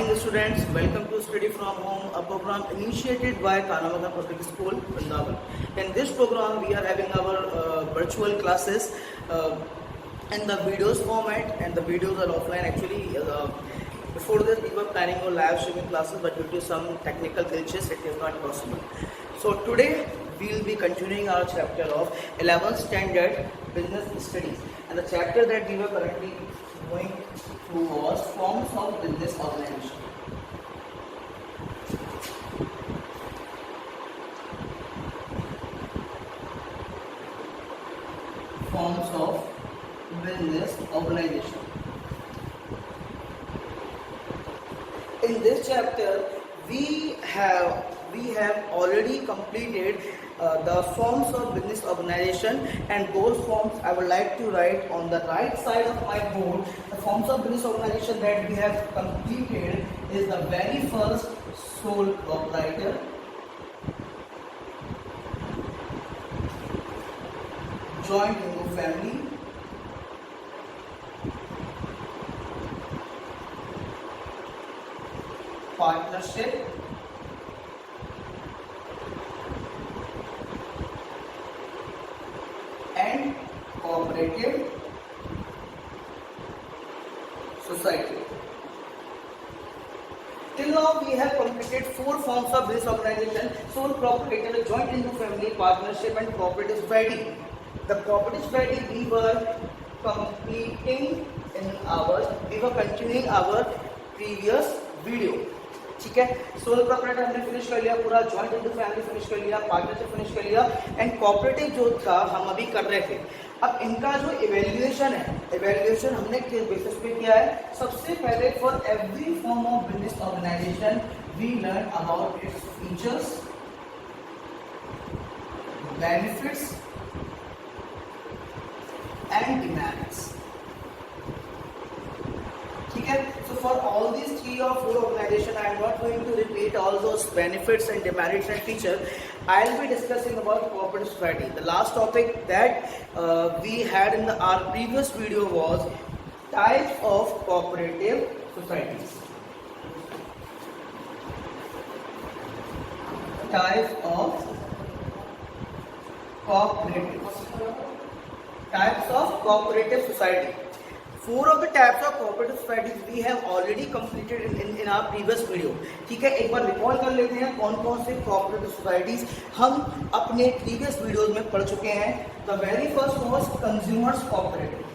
morning, students. Welcome to Study from Home, a program initiated by Kanamagan Public School, Vrindavan. In this program, we are having our virtual classes in the videos format, and the videos are offline. Actually, before this, we were planning our live streaming classes, but due to some technical glitches, it is not possible. So today, we will be continuing our chapter of 11th Standard Business Studies, and the chapter that we were currently going through was Forms of Business Organization. Forms of Business Organization. In this chapter, we have already completed the forms of business organization, and those forms I would like to write on the right side of my board. The forms of business organization that we have completed is the very first: sole proprietor, joint into family, partnership, and cooperative society. Till now we have completed 4 forms of business organization: sole proprietor, joint into family, partnership, and cooperative society. The cooperative society we were continuing our previous video. ठीक है, soul property हमने finish कर लिया पूरा, joint into family finish कर लिया, partnership finish कर लिया, एंड कोऑपरेटिव जो था हम अभी कर रहे थे. अब इनका जो इवैल्यूएशन है, इवैल्यूएशन हमने किस बेसिस पे किया है? सबसे पहले for every form of business organisation we learn about its features, benefits and demerits. ठीक है, so for all these 3 or 4 organization, I am not going to repeat all those benefits and demerits and features. I will be discussing about cooperative society. The last topic that we had in our previous video was types of cooperative societies. Types of cooperative society. 4 of the types of cooperative societies we have already completed in our previous video. ठीक है, एक बार recall कर लेते हैं कौन कौन से cooperative societies हम अपने previous videos में पढ़ चुके हैं. The very first was consumers cooperative.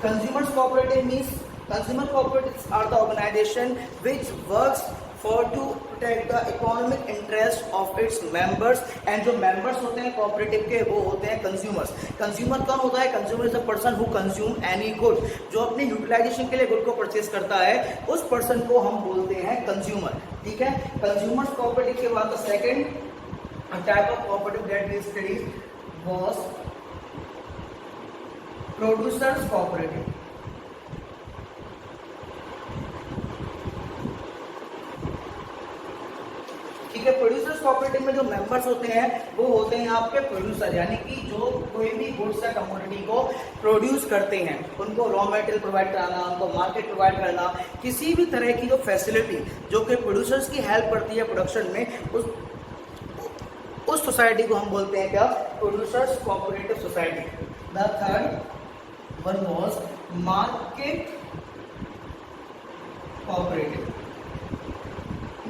Consumers cooperative means consumer cooperatives are the organization which works for to protect the economic interest of its members. and जो members होते हैं cooperative के वो होते हैं consumers. consumer कौन होता है? consumer is a person who consume any good. जो अपने utilization के लिए good को purchase करता है उस person को हम बोलते हैं consumer. ठीक है, consumers cooperative के बाद the second type of cooperative that we studied was producers cooperative. ठीक है, प्रोड्यूसर्स कोऑपरेटिव में जो मेंबर्स होते हैं वो होते हैं आपके प्रोड्यूसर, यानी कि जो कोई भी गुड्स या कमोडिटी को प्रोड्यूस करते हैं, उनको रॉ मटेरियल प्रोवाइड कराना, उनको मार्केट प्रोवाइड करना, किसी भी तरह की जो फैसिलिटी जो कि प्रोड्यूसर्स की हेल्प करती है प्रोडक्शन में, उस सोसाइटी को हम बोलते हैं क्या? Producers cooperative society. The third one was market cooperative.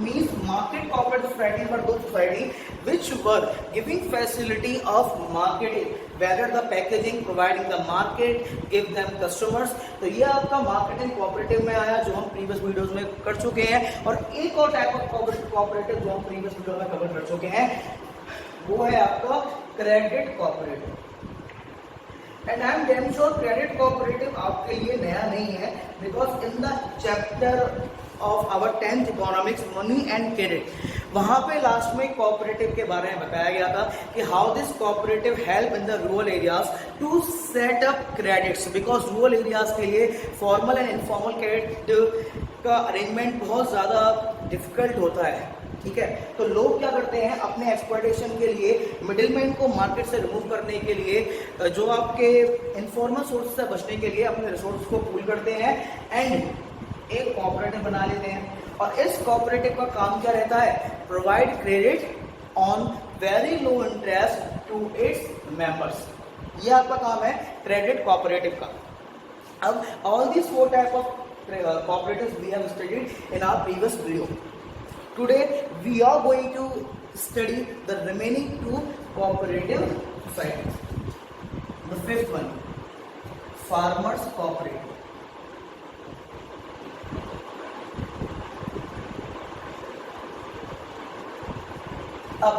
Means market cooperative societies were those societies which were giving facility of marketing, whether the packaging, providing the market, give them customers. तो ये आपका marketing cooperative में आया जो हम previous videos में कर चुके हैं. और एक और type of cooperative जो हम previous video में cover कर चुके हैं वो है आपका credit cooperative. And I am damn sure credit cooperative आपके लिए नया नहीं है, because in the chapter of our 10th economics money and credit, वहाँ पे लास्ट में कोऑपरेटिव के बारे में बताया गया था कि how this cooperative help in the rural areas to set up credits, because rural areas के लिए फॉर्मल एंड इनफॉर्मल क्रेडिट का अरेंजमेंट बहुत ज़्यादा डिफिकल्ट होता है. ठीक है। तो लोग क्या करते हैं, अपने एक्सप्लॉयटेशन के लिए मिडिलमैन को मार्केट से रिमूव करने के लिए, जो आपके इनफॉर्मल सोर्स से बचने के लिए अपने रिसोर्स को पूल करते हैं एंड एक कोऑपरेटिव बना लेते हैं। और इस कोऑपरेटिव का काम क्या रहता है, provide credit on very low interest to its members. ये आपका काम है क्रेडिट कोऑपरेटिव का। अब all this four type of cooperatives we have studied in our previous video. Today we are going to study the remaining two cooperative societies. The fifth one, farmers cooperative. अब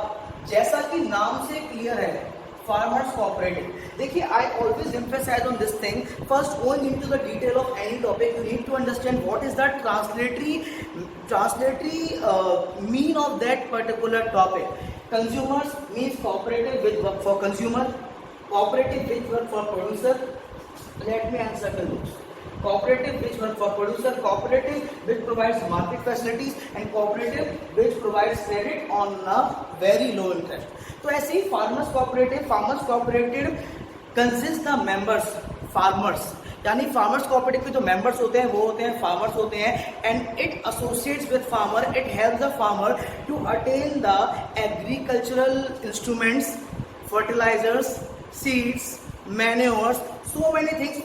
जैसा कि नाम से clear है, farmers cooperative, देखिए I always emphasise on this thing, first going into the detail of any topic you need to understand what is the translatory mean of that particular topic. Consumers means cooperative which work for consumer, cooperative which work for producer. Let me answer the rules. Cooperative which work for producer, cooperative which provides market facilities and cooperative which provides credit on a very low interest. तो ऐसे ही farmers cooperative consists the members farmers, यानी farmers cooperative के जो members होते हैं वो होते हैं farmers होते हैं, and it associates with farmer, it helps the farmer to attain the agricultural instruments, fertilizers, seeds, manures, so many things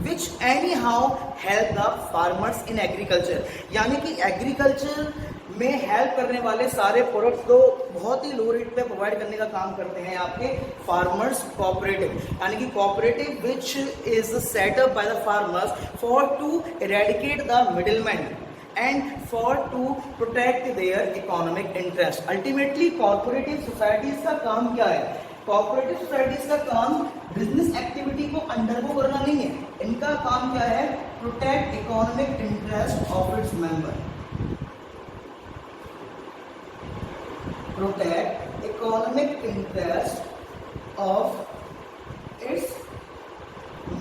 which anyhow help the farmers in agriculture. यानी कि एग्रीकल्चर में हेल्प करने वाले सारे प्रोडक्ट्स को बहुत ही लो रेट पे provide करने का काम करते हैं आपके फार्मर्स कोऑपरेटिव. यानी कि cooperative which is set up by the farmers for to eradicate the middleman and for to protect their economic interest. Ultimately cooperative societies का काम क्या है? कोऑपरेटिव सोसाइटीज का काम बिजनेस एक्टिविटी को अंडरगो करना नहीं है. इनका काम क्या है? Protect economic interest of its member. Protect economic interest of its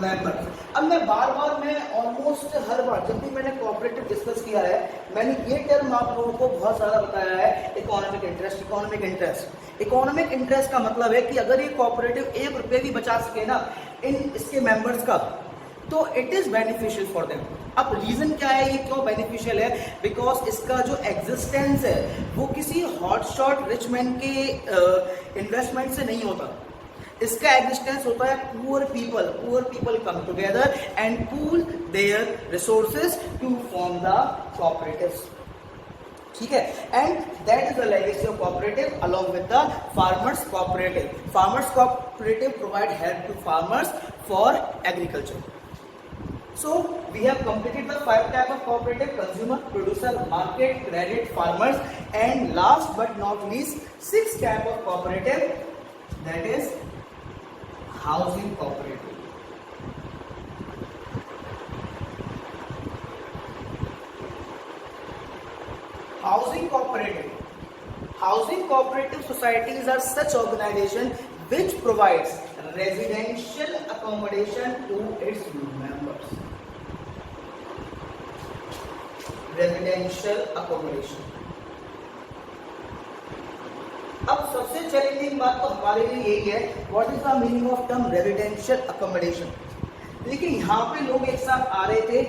member. अब मैं बार ऑलमोस्ट हर बार जब भी मैंने कोऑपरेटिव डिस्कस किया है, मैंने ये टर्म आप लोगों को बहुत ज़्यादा बताया है, इकोनॉमिक इंटरेस्ट. इकोनॉमिक इंटरेस्ट का मतलब है कि अगर ये कोऑपरेटिव 1 रुपये भी बचा सके ना इन इसके मेंबर्स का, तो it is beneficial for them. अब रीज़न क्या है, ये क्यों बेनिफिशियल है? बिकॉज इसका जो एग्जिस्टेंस है वो किसी हॉटशॉट रिच मैन के इन्वेस्टमेंट से नहीं होता. इसका एग्जिस्टेंस होता है poor people come together and pool their resources to form the cooperatives. ठीक है, and that is the legacy of cooperative along with the farmers cooperative. Farmers cooperative provide help to farmers for agriculture. So we have completed the 5 type of cooperative: consumer, producer, market, credit, farmers, and last but not least 6 type of cooperative, that is housing cooperative. Housing cooperative societies are such organization which provides residential accommodation to its members. Residential accommodation. अब सबसे challenging बात तो हमारे लिए यही है, what is the meaning of term residential accommodation. देखिए यहाँ पे लोग एक साथ आ रहे थे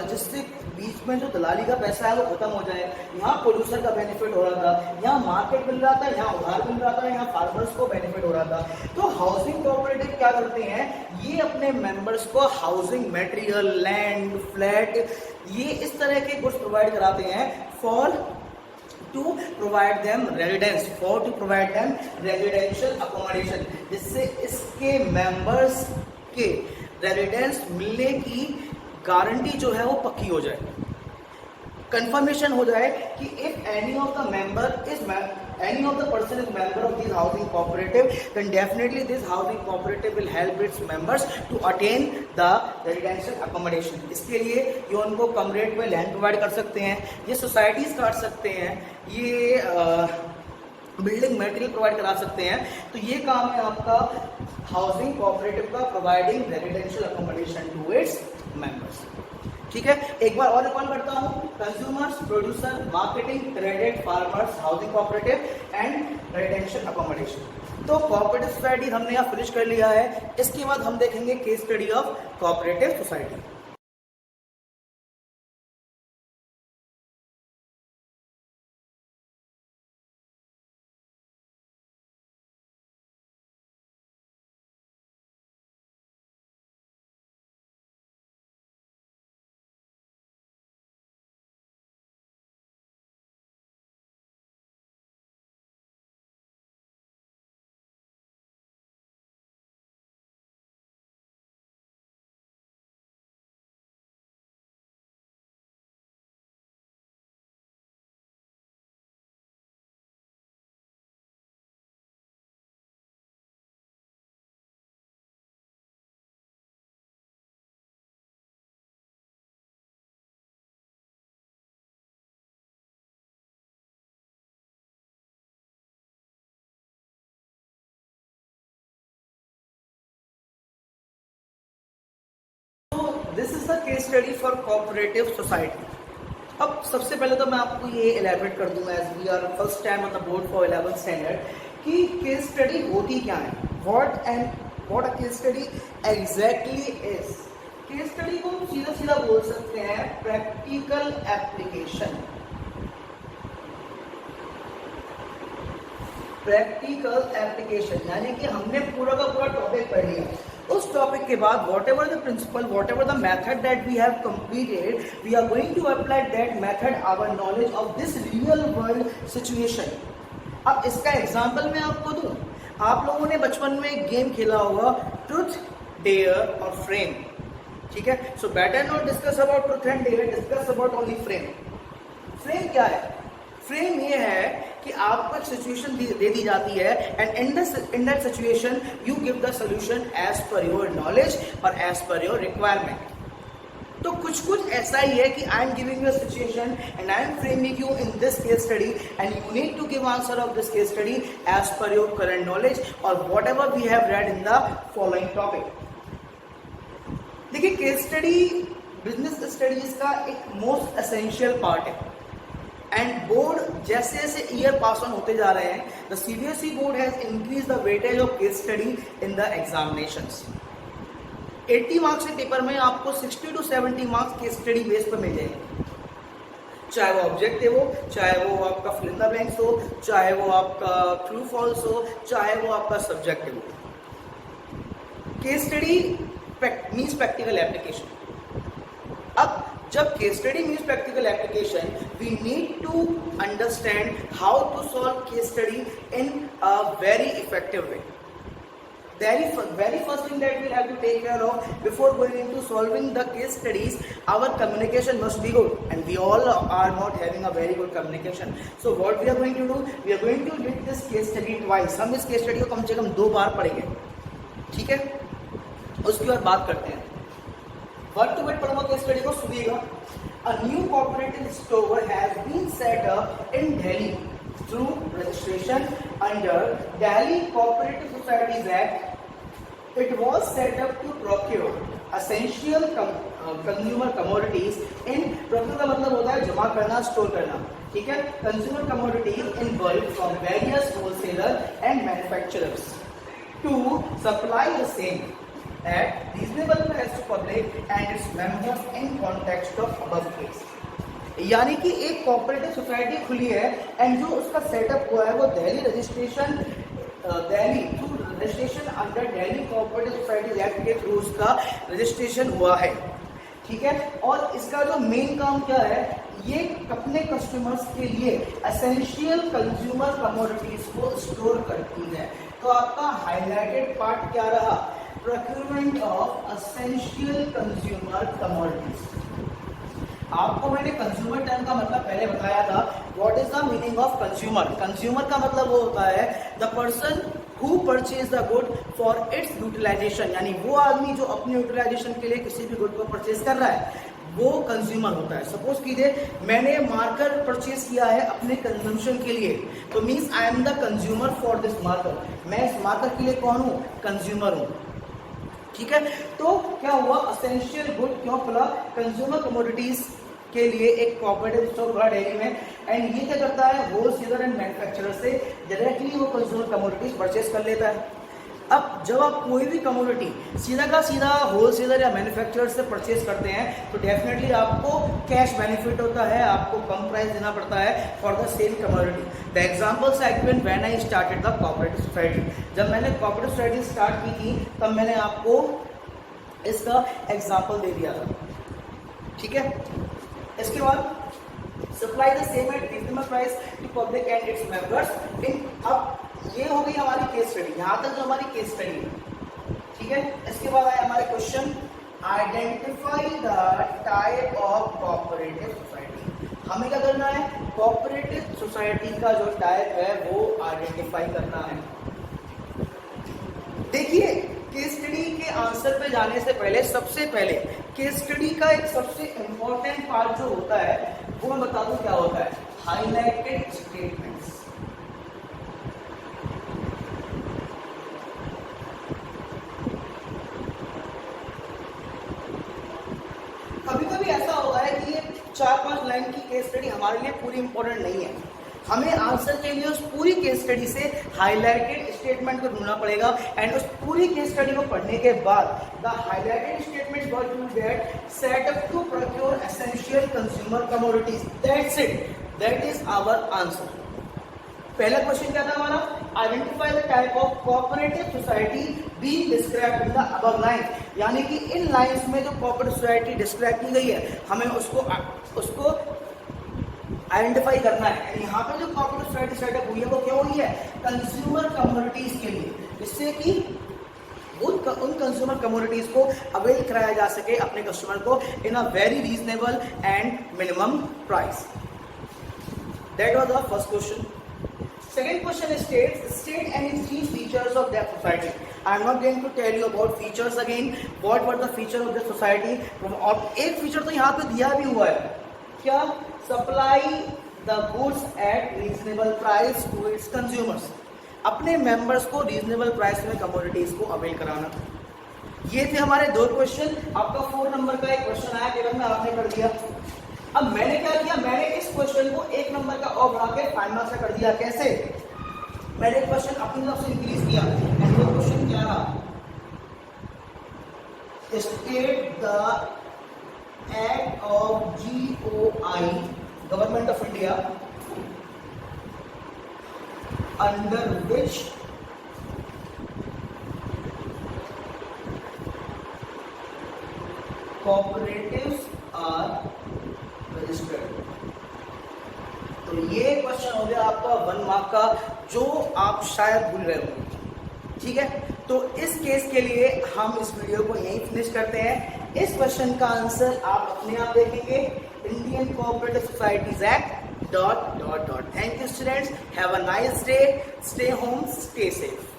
जिससे बीच में जो दलाली का पैसा है वो खत्म हो जाए. यहाँ प्रोड्यूसर का बेनिफिट हो रहा था, यहाँ मार्केट मिल रहा था, यहाँ उधार मिल रहा था, यहाँ फार्मर्स को बेनिफिट हो रहा था. तो हाउसिंग कोऑपरेटिव क्या करते हैं, ये अपने मेंबर्स को हाउसिंग मटेरियल, लैंड, फ्लैट, ये इस तरह के गुड्स प्रोवाइड कराते हैं for to provide them residence, to provide them residential accommodation, जिससे इसके members के रेजिडेंस मिलने की गारंटी जो है वो पक्की हो जाए, कंफर्मेशन हो जाए कि if any of the person is member of this housing cooperative, then definitely this housing cooperative will help its members to attain the residential accommodation. इसके लिए ये उनको कम रेट में लैंड प्रोवाइड कर सकते हैं, ये सोसाइटीज काट सकते हैं, ये बिल्डिंग मटेरियल प्रोवाइड करा सकते हैं. तो ये काम है आपका हाउसिंग कोऑपरेटिव का, providing residential accommodation to its members. ठीक है, एक बार और रिकॉल करता हूँ, consumers, producer, marketing, credit, farmers, housing cooperative and residential accommodation. तो कोऑपरेटिव सोसाइटी हमने यहाँ फिनिश कर लिया है। इसके बाद हम देखेंगे case study of cooperative society. This is the case study for cooperative society. अब सबसे पहले तो मैं आपको ये एलैबोरेट कर दूंगा, as we are first time on the board for 11th standard, कि केस स्टडी होती क्या है, what a case study exactly is. Case study को हम सीधा सीधा बोल सकते हैं प्रैक्टिकल एप्लीकेशन। प्रैक्टिकल एप्लीकेशन यानी कि हमने पूरा का पूरा टॉपिक पढ़ लिया, उस टॉपिक के बाद whatever the principle, whatever the method that we have completed, we are going to apply that method our knowledge of this real world situation. अब इसका एग्जांपल मैं आपको दूं, आप लोगों ने बचपन में एक गेम खेला होगा, ट्रुथ, डेयर और फ्रेम, ठीक है। So better not discuss about truth and dare, discuss about only frame. Frame क्या है? फ्रेम ये है कि आपको एक सिचुएशन दे दी जाती है and in that situation you give the solution as per your knowledge और एज पर योर रिक्वायरमेंट। तो कुछ ऐसा ही है कि I am giving you a situation and I am framing you in this case study and you need to give answer of this case study as per your current knowledge और whatever we have read in the following topic. देखिए, case study business studies का एक most essential part है and board जैसे जैसे year pass on होते जा रहे हैं, the CBSE board has increase the weightage of case study in the examinations. 80 marks के पेपर में आपको 60 to 70 marks case study base पर मिल जाएंगे, चाहे वो ऑब्जेक्टिव हो, चाहे वो आपका फिल इन द ब्लैंक्स हो, चाहे वो आपका ट्रू फॉल्स हो, चाहे वो आपका सब्जेक्टिव हो। Case study means practical application. अब जब case study means practical application, we need to understand how to solve case study in a very effective way. Very first thing that we'll have to take care of before going into solving the case studies, our communication must be good, and we all are not having a very good communication. So what we are going to do, we are going to read this case study twice. हम इस case study को कम से कम 2 बार पढ़ेंगे, ठीक है। उसके बाद बात करते हैं, वर्ड टू वर्ड पढ़ूंगा केस स्टडी को, सुनिएगा। A new cooperative store has been set up in Delhi through registration under Delhi Cooperative Societies Act. It was set up to procure essential consumer commodities in, procure का मतलब होता है जमा करना, store करना, ठीक है, consumer commodities in bulk from various wholesalers and manufacturers to supply the same at reasonable price to public and its members in context of above case। यानी कि एक कोऑपरेटिव सोसाइटी खुली है एंड जो उसका सेटअप हुआ है वो Delhi registration, Delhi through registration under Delhi cooperative societies act के थ्रू उसका रजिस्ट्रेशन हुआ है, ठीक है। और इसका जो मेन काम क्या है, ये अपने कस्टमर्स के लिए एसेंशियल कंज्यूमर कमोडिटीज को स्टोर करती है। तो आपका हाईलाइटेड पार्ट क्या रहा, procurement of essential consumer commodities. आपको मैंने कंज्यूमर टर्म का मतलब पहले बताया था, what is the meaning of consumer. Consumer का मतलब वो होता है the person who purchase the good for its utilisation, यानी वो आदमी जो अपने यूटिलाइजेशन के लिए किसी भी गुड को परचेज कर रहा है, वो कंज्यूमर होता है। सपोज कीजिए मैंने मार्कर परचेज किया है अपने कंजम्पशन के लिए, तो means I am the consumer for this marker. मैं इस मार्कर के लिए कौन हूँ, कंज्यूमर हूँ। ठीक है, तो क्या हुआ, असेंशियल गुड क्यों खुला, कंज्यूमर कमोडिटीज के लिए एक कोऑपरेटिव स्टोर खुला डेली में, एंड ये क्या करता है, होलसेलर एंड मैन्युफैक्चरर से डायरेक्टली वो कंज्यूमर कमोडिटीज परचेस कर लेता है। अब जब आप कोई भी कमोडिटी सीधा का सीधा होलसेलर या मैन्युफैक्चरर से परचेस करते हैं तो डेफिनेटली आपको कैश बेनिफिट होता है, आपको कम प्राइस देना पड़ता है for the same commodity. The examples I given when I started the cooperative society, जब मैंने कोऑपरेटिव सोसाइटी स्टार्ट की थी तब मैंने आपको इसका एग्जाम्पल दे दिया था, ठीक है। इसके बाद supply the same at reasonable price to public and its members in, अब ये हो गई हमारी केस स्टडी, यहां तक जो हमारी केस स्टडी है, ठीक है। इसके बाद आए हमारे question, identify the type of cooperative society. हमें क्या करना है, कोऑपरेटिव सोसाइटी का जो टाइप है वो आइडेंटिफाई करना है। देखिए केस स्टडी के आंसर पे जाने से पहले सबसे पहले केस स्टडी का एक सबसे इंपॉर्टेंट पार्ट जो होता है वो मैं बता दूं क्या होता है, हाईलाइटेड स्टेटमेंट्स। कभी कभी ऐसा होता है कि ये 4-5 लाइन की केस स्टडी हमारे लिए पूरी इंपॉर्टेंट नहीं है, हमें आंसर के लिए उस पूरी केस स्टडी से हाईलाइटेड स्टेटमेंट को ढूंढना पड़ेगा, एंड उस पूरी केस स्टडी को पढ़ने के बाद the highlighted statement what you get, set up to procure essential consumer commodities, that's it, that is our answer. पहला क्वेश्चन क्या था हमारा, identify the type of cooperative society being described in the above line, यानी कि इन lines में जो cooperative society describe की गई है हमें उसको आइडेंटिफाई करना है। यहाँ पे जो कोऑपरेटिव सोसाइटी सेटअप हुई है वो क्यों हुई है, कंज्यूमर कमोडिटीज के लिए, जिससे कि उन कंज्यूमर कमोडिटीज को अवेल कराया जा सके अपने कस्टमर को in a very reasonable and minimum price. That was the first question. Second question states, state any 3 features of that society. I am not going to tell you about features again. What were the features of the society? और एक feature तो यहाँ पे दिया भी हुआ है, क्या, supply the goods at reasonable price to its consumers. अपने members को reasonable price में commodities को avail कराना। ये थे हमारे 2 क्वेश्चन। आपका 4 नंबर का एक क्वेश्चन आया केवल में आपने कर दिया। अब मैंने क्या किया, मैंने इस क्वेश्चन को 1 नंबर का और बढ़ा के 5 मार्क्स का कर दिया। कैसे, मैंने क्वेश्चन अपनी तरफ से इंक्रीज किया। एंड वो क्वेश्चन क्या रहा, state the act of GOI government of India under which cooperatives are registered. तो ये क्वेश्चन हो गया आपका 1 मार्क का, जो आप शायद भूल रहे हो, ठीक है। तो इस केस के लिए हम इस वीडियो को यहीं फिनिश करते हैं। इस क्वेश्चन का आंसर आप अपने आप देखेंगे, Indian cooperative societies act ... Thank you students, have a nice day, stay home, stay safe.